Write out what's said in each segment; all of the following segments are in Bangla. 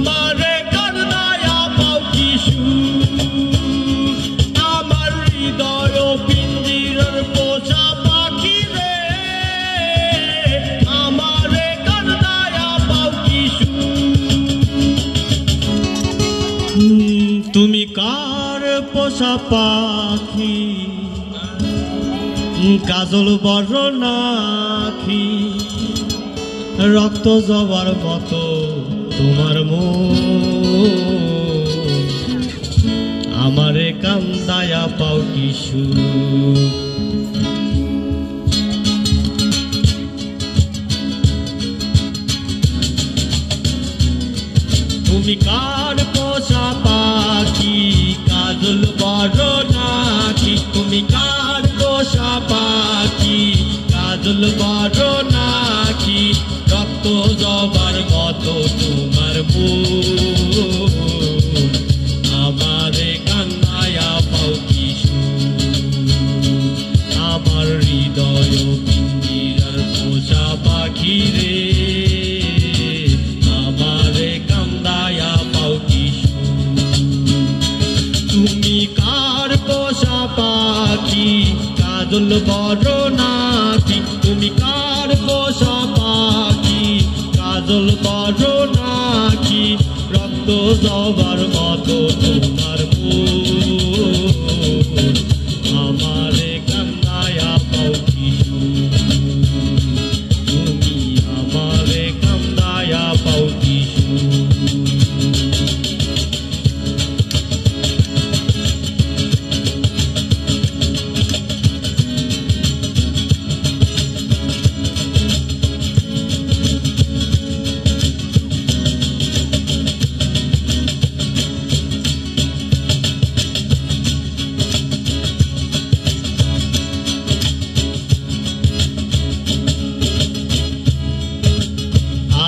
আমারে কান্দায়া পাও কি সুখ, আমার হৃদয় পিঞ্জিরার পোষা পাখি রে, আমারে কান্দায়া পাও কি সুখ। তুমি কার পোষা পাখি, কাজল বড় নাখি, রক্ত জবার মতো তোমার মন, আমারে কান্দায়া পাও কি সুখ। তুমি কার পোষা পাখি, কাজল বড় নাখি, তুমি কার পোষা পাখি, কাজল বড় নাখি, রক্ত জবার মতো তোমার মন, আমারে কান্দায়া পাও কি সুখ। আমার হৃদয় পিঞ্জিরার পোষা পাখি রে, আমারে কান্দায়া পাও কি সুখ। তুমি কার পোষা পাখি, কাজল বড় নাখি, তুমি কার পোষা পাখি, কাজল বড় নাখি, রক্ত জবার মতো তোমার মন, আমারে কান্দায়া পাও কি সুখ। তুমি আমারে কান্দায়া পাও কি সুখ।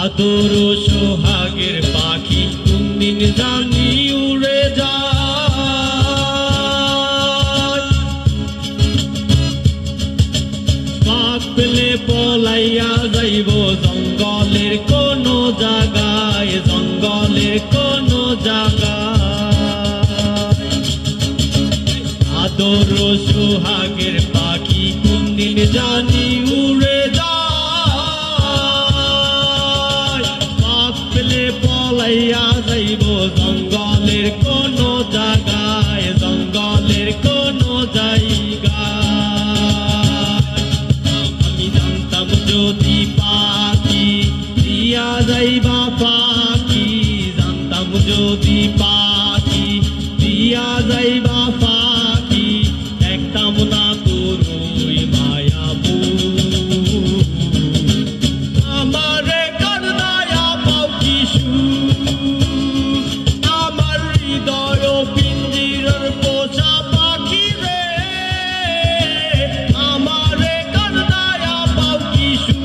আদর সোহাগের পাখি কোনদিন জানি উড়ে যায়, পাক পেলে পলাইয়া যাইব জঙ্গলের কোন জায়গায়, জঙ্গলের কোন জায়গায়। আদর সোহাগের পাখি কোনদিন জানি উড়ে যায়, পলাইয়া যাইব জঙ্গলের কোন জায়গায়, জঙ্গলের কোন জায়গায়। আমি জানতাম যদি পাখি দিয়া যাইবা পাখি, জানতাম যদি পাখি দিয়া যাইবা পাখি, দেখতাম না তোর ওই মায়া বুক, আমারে কান্দায়া পাও কি সুখ। আমার হৃদয় পিঞ্জিরার পোষা পাখি রে, আমারে কান্দায়া পাও কি সুখ।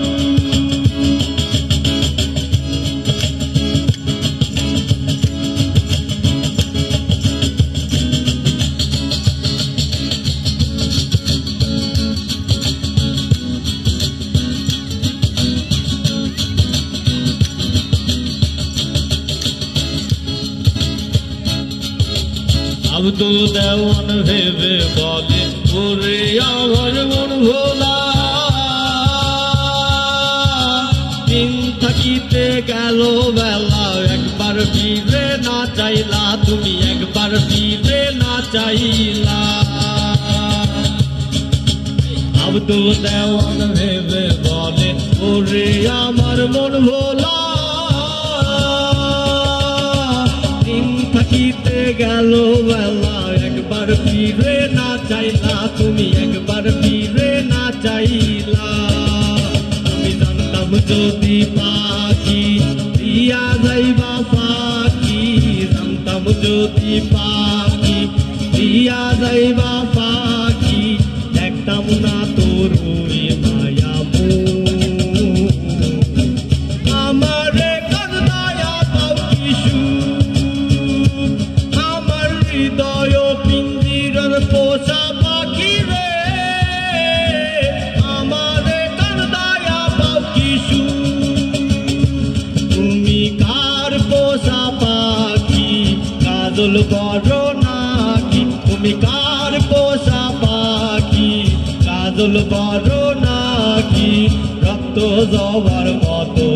আব্দুল দেওয়ান ভেবে বলে ওরে আমার মন ভোলা, দিন থাকিতে গেল বেলা, একবার ফিরে না চাইলা তুমি, একবার ফিরে না চাইলা। আব্দুল দেওয়ান ভেবে বলে ওরে আমার মন ভোলা, থাকিতে গেল বেলা, একবার ফিরে না চাইলা তুমি, একবার ফিরে না চাইলা। আমি জানতাম যদি পাখি দিয়া যাইবা পাখি, জানতাম যদি পাখি দিয়া যাইবা পাখি, দেখতাম না তোর ওই মায়া মন, আমারে কান্দায়া পাও কি সুখ। আমার হৃদয় পিঞ্জিরার পোষা পাখি রে, আমারে কান্দায়া পাও কি সুখ। তুমি কার পোষা পাখি কাজল করো নাকি তুমি কার পোষা পাখি কাজল করো নাকি রক্ত জবার মতো